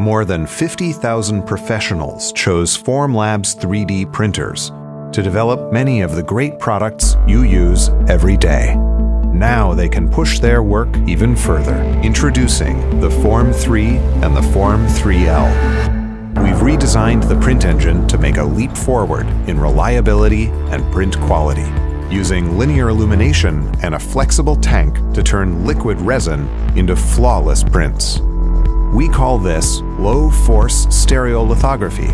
More than 50,000 professionals chose Formlabs 3D printers to develop many of the great products you use every day. Now they can push their work even further, introducing the Form 3 and the Form 3L. We've redesigned the print engine to make a leap forward in reliability and print quality, using linear illumination and a flexible tank to turn liquid resin into flawless prints. We call this low-force stereolithography,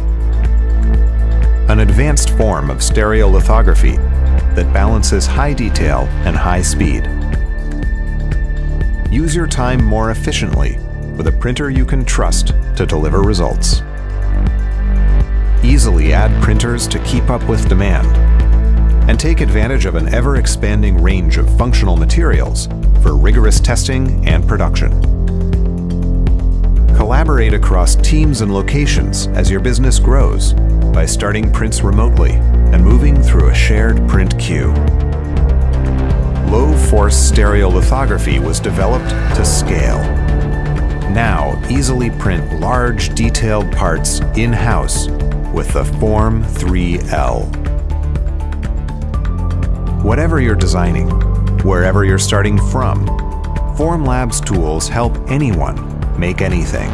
an advanced form of stereolithography that balances high detail and high speed. Use your time more efficiently with a printer you can trust to deliver results. Easily add printers to keep up with demand, and take advantage of an ever-expanding range of functional materials for rigorous testing and production. Collaborate across teams and locations as your business grows by starting prints remotely and moving through a shared print queue. Low-force stereolithography was developed to scale. Now easily print large, detailed parts in-house with the Form 3L. Whatever you're designing, wherever you're starting from, Formlabs tools help anyone make anything.